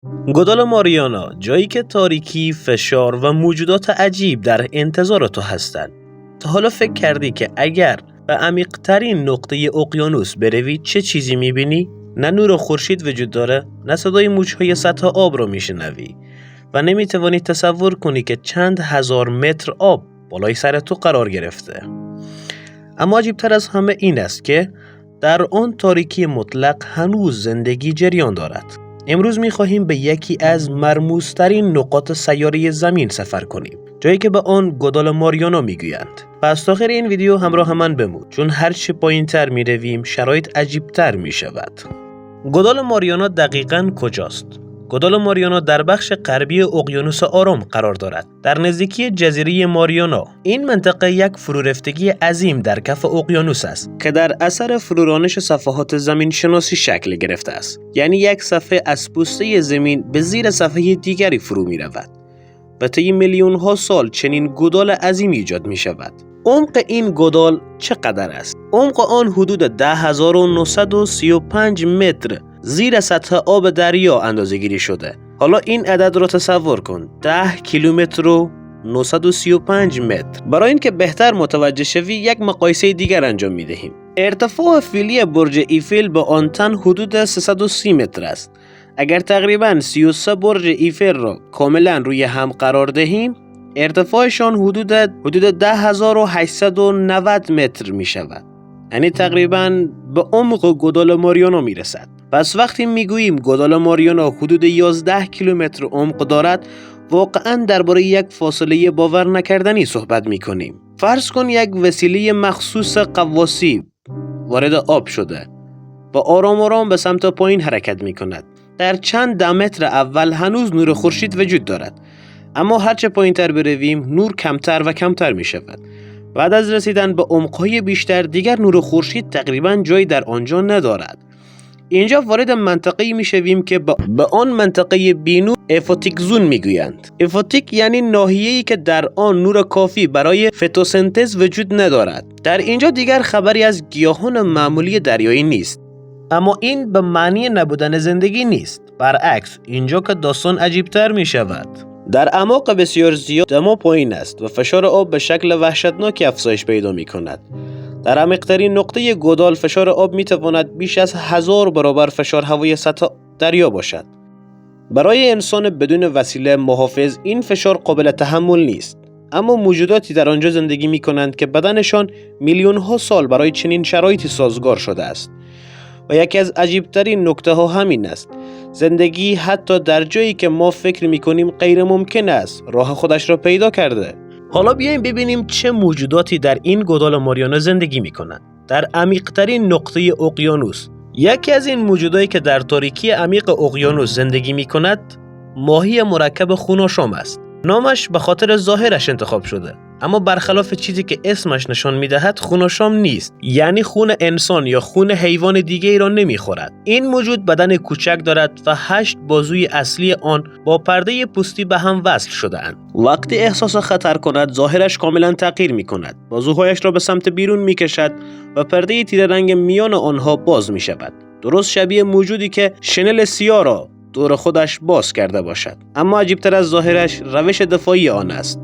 گودال ماریانا، جایی که تاریکی، فشار و موجودات عجیب در انتظار تو هستند. تا حالا فکر کردی که اگر به عمیق‌ترین نقطه اقیانوس بروی چه چیزی می‌بینی؟ نه نور خورشید وجود داره، نه صدای موج‌های سطح آب رو میشنوی و نمیتوانی تصور کنی که چند هزار متر آب بالای سر تو قرار گرفته. اما عجیب‌تر از همه این است که در آن تاریکی مطلق هنوز زندگی جریان دارد. امروز می‌خواهیم به یکی از مرموزترین نقاط سیاره زمین سفر کنیم، جایی که به آن گودال ماریانا میگویند. پس تا آخر این ویدیو همراه من بمون، چون هر چه پایین‌تر میرویم شرایط عجیب‌تر میشود. گودال ماریانا دقیقاً کجاست؟ گودال ماریانا در بخش غربی اقیانوس آرام قرار دارد، در نزدیکی جزیره ماریانا. این منطقه یک فرورفتگی عظیم در کف اقیانوس است که در اثر فرورانش صفحات زمین شناسی شکل گرفته است. یعنی یک صفحه از پوسته زمین به زیر صفحه دیگری فرو می رود و طی میلیون ها سال چنین گودال عظیمی ایجاد می شود. عمق این گودال چقدر است؟ عمق آن حدود 10,935 متر زیر سطح آب دریا اندازه‌گیری شده. حالا این عدد را تصور کن، 10 کیلومتر و 935 متر. برای اینکه بهتر متوجه شوی یک مقایسه دیگر انجام می‌دهیم. ارتفاع فعلی برج ایفل به آن تن حدود 330 متر است. اگر تقریباً 33 برج ایفل را کاملاً روی هم قرار دهیم، ارتفاعشان حدود 10,890 متر می شود. یعنی تقریباً به عمق گودال ماریانا می رسد. پس وقتی می گوییم گودال ماریانا حدود 11 کیلومتر عمق دارد، واقعاً درباره یک فاصله باور نکردنی صحبت می کنیم. فرض کن یک وسیله مخصوص غواصی وارد آب شده و آرام آرام به سمت پایین حرکت می کند. در چند ده متر اول هنوز نور خورشید وجود دارد، اما هرچه پایین‌تر برویم نور کمتر و کمتر می شود. بعد از رسیدن به عمق‌های بیشتر دیگر نور خورشید تقریباً جایی در آنجا ندارد. اینجا وارد منطقه‌ای می‌شویم که به آن منطقه بینور افوتیک زون می‌گویند. افوتیک یعنی ناحیه‌ای که در آن نور کافی برای فتوسنتز وجود ندارد. در اینجا دیگر خبری از گیاهان معمولی دریایی نیست. اما این به معنی نبودن زندگی نیست. برعکس، اینجا که داستان عجیب‌تر می‌شود. در اعماق بسیار زیاد دما پایین است و فشار آب به شکل وحشتناکی افزایش پیدا می‌کند. در عمیق‌ترین نقطه گودال فشار آب می‌تواند بیش از 1000 برابر فشار هوای سطح دریا باشد. برای انسان بدون وسیله محافظ این فشار قابل تحمل نیست. اما موجوداتی در آنجا زندگی می‌کنند که بدنشان میلیون‌ها سال برای چنین شرایطی سازگار شده است. و یکی از عجیب‌ترین نکته‌ها همین است. زندگی حتی در جایی که ما فکر می‌کنیم غیر ممکن است، راه خودش را پیدا کرده. حالا بیاییم ببینیم چه موجوداتی در این گودال ماریانا زندگی می‌کنند. در عمیق‌ترین نقطه اقیانوس، یکی از این موجوداتی که در تاریکی عمیق اقیانوس زندگی می‌کند، ماهی مرکب خون‌آشام است. نامش به خاطر ظاهرش انتخاب شده، اما برخلاف چیزی که اسمش نشان می‌دهد خون‌آشام نیست. یعنی خون انسان یا خون حیوان دیگه ای را نمی‌خورد. این موجود بدن کوچک دارد و 8 بازوی اصلی آن با پرده پوستی به هم وصل شده‌اند. وقتی احساس خطر کند، ظاهرش کاملا تغییر می‌کند. بازوهایش را به سمت بیرون می‌کشد و پرده تیره رنگ میان آنها باز می‌شود. درست شبیه موجودی که شنل سیاه را دور خودش باز کرده باشد. اما عجیب‌تر از ظاهرش روش دفاعی آن است.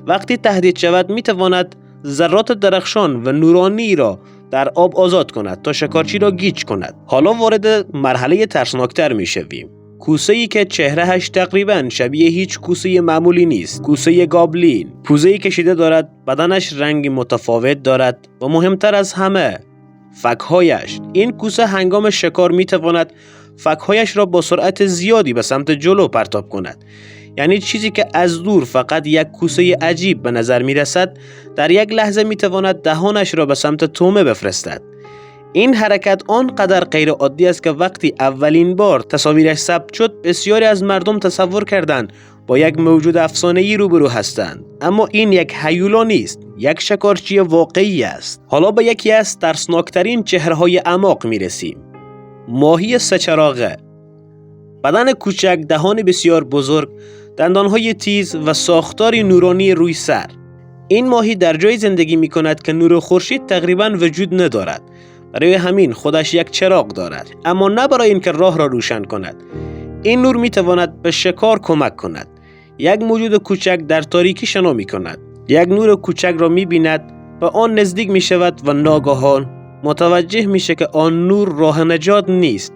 وقتی تهدید شود می‌تواند ذرات درخشان و نورانی را در آب آزاد کند تا شکارچی را گیج کند. حالا وارد مرحله ترسناکتر می‌شویم. کوسه‌ای که چهرهش تقریباً شبیه هیچ کوسه معمولی نیست. کوسه گابلین. پوزه‌ای کشیده دارد، بدنش رنگ متفاوت دارد و مهمتر از همه فک‌هایش. این کوسه هنگام شکار می‌تواند فک‌هایش را با سرعت زیادی به سمت جلو پرتاب کند. یعنی چیزی که از دور فقط یک کوسه عجیب به نظر می‌رسد، در یک لحظه می‌تواند دهانش را به سمت تومه بفرستد. این حرکت آنقدر غیر عادی است که وقتی اولین بار تصاویرش ثبت شد، بسیاری از مردم تصور کردند با یک موجود افسانه‌ای روبرو هستند. اما این یک هیولا نیست، یک شکارچی واقعی است. حالا به یکی از ترسناکترین چهره‌های اعماق می‌رسیم. ماهی سه‌چراغه. بدن کوچک، دهان بسیار بزرگ، دندانهای تیز و ساختاری نورانی روی سر. این ماهی در جای زندگی می کند که نور خورشید تقریباً وجود ندارد. برای همین خودش یک چراغ دارد، اما نه برای اینکه راه را روشن کند. این نور میتواند به شکار کمک کند. یک موجود کوچک در تاریکی شنا میکند. یک نور کوچک را میبیند، به آن نزدیک میشود و ناگهان متوجه میشه که آن نور راه نجات نیست،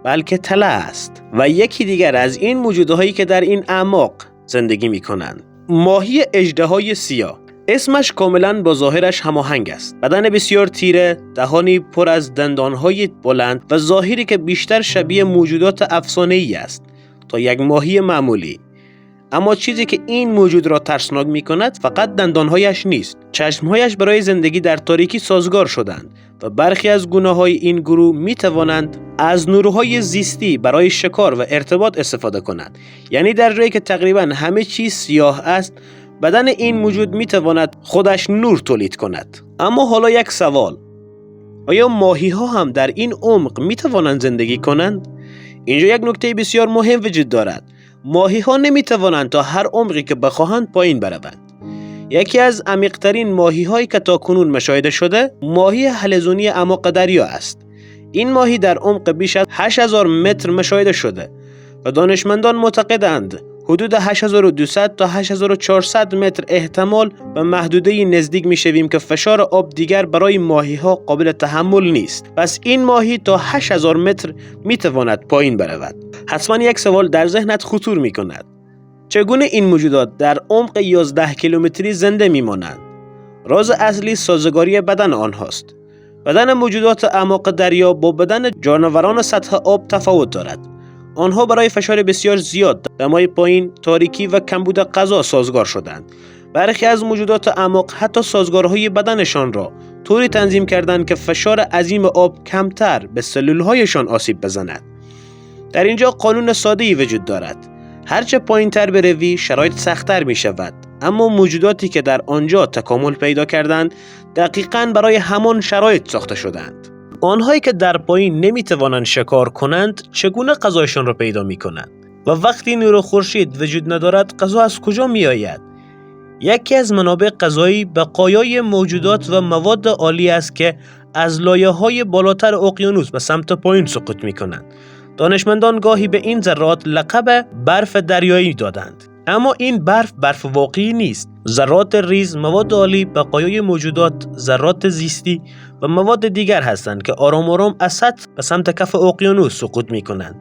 بلکه تله است. و یکی دیگر از این موجودهایی که در این اعماق زندگی میکنند، ماهی اژدهای سیاه. اسمش کاملا با ظاهرش هماهنگ است. بدن بسیار تیره، دهانی پر از دندانهای بلند و ظاهری که بیشتر شبیه موجودات افسانه‌ای است تا یک ماهی معمولی. اما چیزی که این موجود را ترسناک می‌کند فقط دندانهایش نیست. چشمهایش برای زندگی در تاریکی سازگار شدند و برخی از گونه‌های این گروه می‌توانند از نورهای زیستی برای شکار و ارتباط استفاده کنند. یعنی در جایی که تقریباً همه چیز سیاه است، بدن این موجود می‌تواند خودش نور تولید کند. اما حالا یک سوال: آیا ماهی‌ها هم در این عمق می‌توانند زندگی کنند؟ اینجا یک نکته بسیار مهم وجود دارد. ماهی‌ها نمی‌توانند تا هر عمقی که بخواهند پایین بروند. یکی از عمیق‌ترین ماهی‌هایی که تاکنون مشاهده شده، ماهی حلزونی اعماق دریا است. این ماهی در عمق بیش از 8000 متر مشاهده شده و دانشمندان معتقدند حدود 8200 تا 8400 متر احتمال به محدوده نزدیک می‌شویم که فشار آب دیگر برای ماهی‌ها قابل تحمل نیست. پس این ماهی تا 8000 متر می‌تواند پایین برود. حتما یک سوال در ذهنت خطور می‌کند: چگونه این موجودات در عمق 11 کیلومتری زنده می‌مانند؟ راز اصلی سازگاری بدن آنهاست. بدن موجودات اعماق دریا با بدن جانوران سطح آب تفاوت دارد. آنها برای فشار بسیار زیاد، دمای پایین، تاریکی و کمبود غذا سازگار شدند. برخی از موجودات اعماق حتی سازگارهای بدنشان را طوری تنظیم کردند که فشار عظیم آب کمتر به سلولهایشان آسیب بزند. در اینجا قانون ساده‌ای وجود دارد: هرچه پایین‌تر بروی شرایط سخت‌تر می شود. اما موجوداتی که در آنجا تکامل پیدا کردند دقیقاً برای همان شرایط ساخته شدند. آنهایی که در پایین نمیتوانند شکار کنند چگونه غذایشان را پیدا میکنند؟ و وقتی نور خورشید وجود ندارد غذا از کجا می آید؟ یکی از منابع غذایی بقایای موجودات و مواد عالی است که از لایه‌های بالاتر اقیانوس به سمت پایین سقوط میکنند. دانشمندان گاهی به این ذرات لقب برف دریایی دادند. اما این برف واقعی نیست. ذرات ریز، مواد عالی، بقایای موجودات، ذرات زیستی و مواد دیگر هستند که آرام آرام از سطح به سمت کف اقیانوس سقوط می کنند.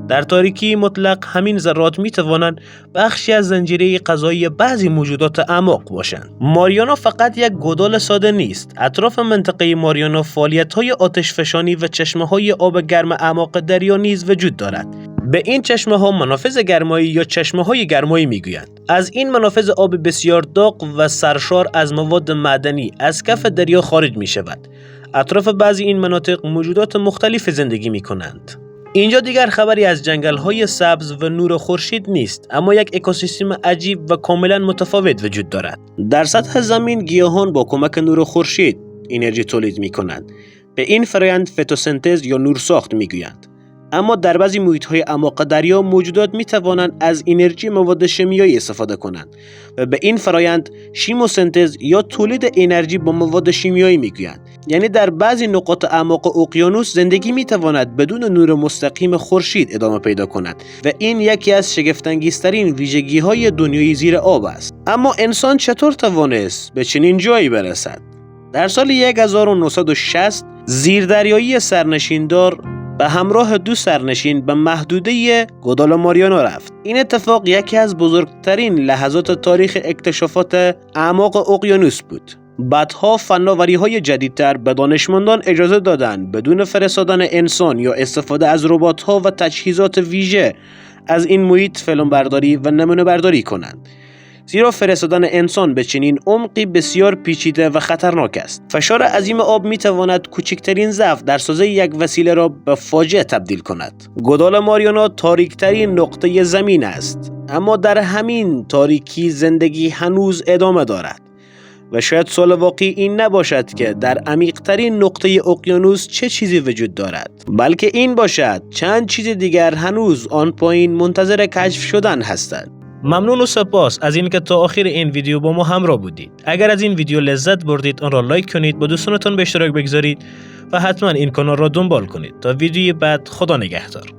در تاریکی مطلق همین ذرات می توانند بخشی از زنجیره غذایی بعضی موجودات اعماق باشند. ماریانا فقط یک گودال ساده نیست. اطراف منطقه ماریانا فعالیت‌های آتشفشانی و چشمه‌های آب گرم اعماق دریا نیز وجود دارد. به این چشمه‌ها منافذ گرمایی یا چشمه‌های گرمایی می‌گویند. از این منافذ آب بسیار داغ و سرشار از مواد معدنی از کف دریا خارج می‌شود. اطراف بعضی این مناطق موجودات مختلف زندگی می‌کنند. اینجا دیگر خبری از جنگل‌های سبز و نور خورشید نیست، اما یک اکوسیستم عجیب و کاملا متفاوت وجود دارد. در سطح زمین گیاهان با کمک نور خورشید انرژی تولید می‌کنند. به این فرآیند فتوسنتز یا نورساخت می‌گویند. اما در بعضی محیط‌های اعماق دریا موجودات می‌توانند از انرژی مواد شیمیایی استفاده کنند و به این فرآیند شیموسنتز یا تولید انرژی با مواد شیمیایی می‌گویند. یعنی در بعضی نقاط اعماق اقیانوس زندگی می‌تواند بدون نور مستقیم خورشید ادامه پیدا کند و این یکی از شگفت‌انگیزترین ویژگی‌های دنیای زیر آب است. اما انسان چطور توانست به چنین جایی برسد؟ در سال 1960 زیردریایی سرنشیندار به همراه 2 سرنشین به محدوده گوادالاماریانا رفت. این اتفاق یکی از بزرگترین لحظات تاریخ اکتشافات اعماق اقیانوس بود. بعدها فناوری‌های جدیدتر به دانشمندان اجازه دادند بدون فرستادن انسان یا استفاده از ربات‌ها و تجهیزات ویژه از این محیط فیلمبرداری و نمونه برداری کنند. زیرا فرستادن انسان به چنین عمقی بسیار پیچیده و خطرناک است. فشار عظیم آب میتواند کوچکترین ضعف در سازه یک وسیله را به فاجعه تبدیل کند. گوادالاماریانا تاریکترین نقطه زمین است، اما در همین تاریکی زندگی هنوز ادامه دارد. و شاید سوال واقعی این نباشد که در عمیق‌ترین نقطه اقیانوس چه چیزی وجود دارد، بلکه این باشد چند چیز دیگر هنوز آن پایین منتظر کشف شدن هستند. ممنون و سپاس از اینکه تا آخر این ویدیو با ما همراه بودید. اگر از این ویدیو لذت بردید آن را لایک کنید، با دوستانتان به اشتراک بگذارید و حتما این کانال را دنبال کنید. تا ویدیوی بعد، خدا نگهدار.